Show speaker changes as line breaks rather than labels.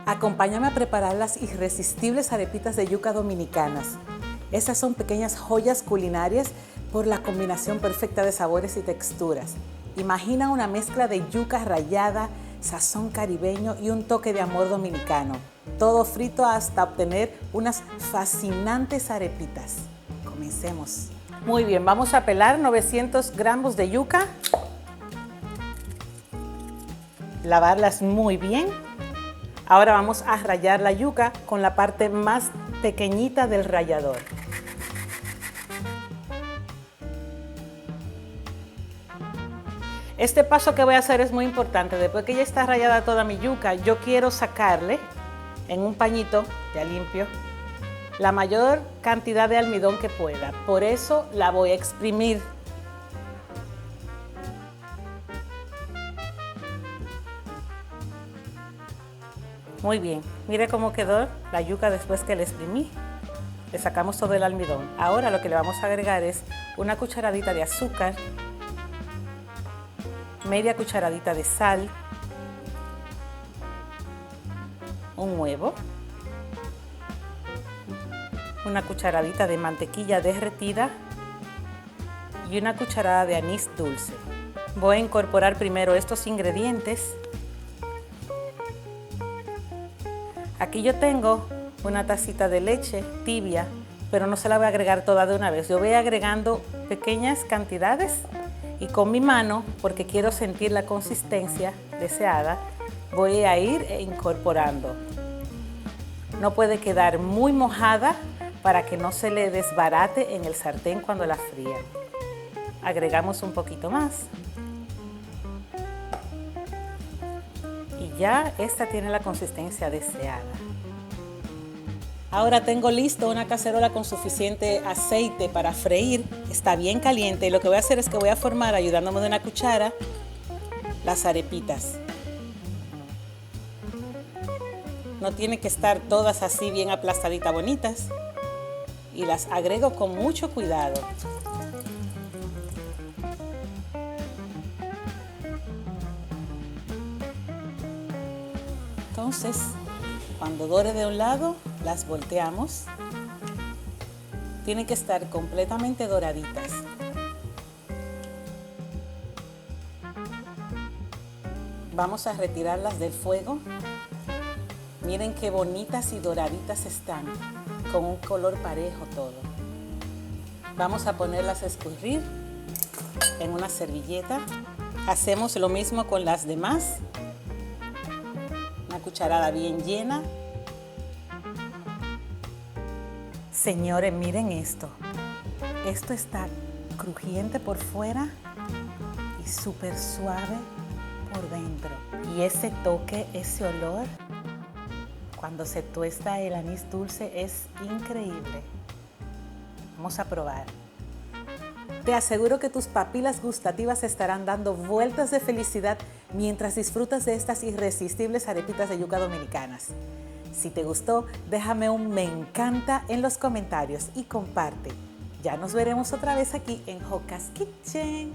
Acompáñame a preparar las irresistibles arepitas de yuca dominicanas. Estas son pequeñas joyas culinarias por la combinación perfecta de sabores y texturas. Imagina una mezcla de yuca rallada, sazón caribeño y un toque de amor dominicano. Todo frito hasta obtener unas fascinantes arepitas. Comencemos. Muy bien, vamos a pelar 900 gramos de yuca. Lavarlas muy bien. Ahora vamos a rallar la yuca con la parte más pequeñita del rallador. Este paso que voy a hacer es muy importante. Después que ya está rallada toda mi yuca, yo quiero sacarle en un pañito ya limpio la mayor cantidad de almidón que pueda. Por eso la voy a exprimir. Muy bien, mire cómo quedó la yuca después que la exprimí. Le sacamos todo el almidón. Ahora lo que le vamos a agregar es una cucharadita de azúcar, media cucharadita de sal, un huevo, una cucharadita de mantequilla derretida y una cucharada de anís dulce. Voy a incorporar primero estos ingredientes. Aquí yo tengo una tacita de leche tibia, pero no se la voy a agregar toda de una vez. Yo voy agregando pequeñas cantidades y con mi mano, porque quiero sentir la consistencia deseada, voy a ir incorporando. No puede quedar muy mojada para que no se le desbarate en el sartén cuando la fría. Agregamos un poquito más. Y ya esta tiene la consistencia deseada. Ahora tengo listo una cacerola con suficiente aceite para freír. Está bien caliente y lo que voy a hacer es que voy a formar, ayudándome de una cuchara, las arepitas. No tienen que estar todas así bien aplastaditas, bonitas. Y las agrego con mucho cuidado. Entonces, cuando dore de un lado, las volteamos. Tienen que estar completamente doraditas. Vamos a retirarlas del fuego. Miren qué bonitas y doraditas están, con un color parejo todo. Vamos a ponerlas a escurrir en una servilleta. Hacemos lo mismo con las demás. Una cucharada bien llena. Señores, miren esto. Esto está crujiente por fuera y súper suave por dentro. Y ese toque, ese olor, cuando se tuesta el anís dulce, es increíble. Vamos a probar. Te aseguro que tus papilas gustativas estarán dando vueltas de felicidad mientras disfrutas de estas irresistibles arepitas de yuca dominicanas. Si te gustó, déjame un me encanta en los comentarios y comparte. Ya nos veremos otra vez aquí en Joca's Kitchen.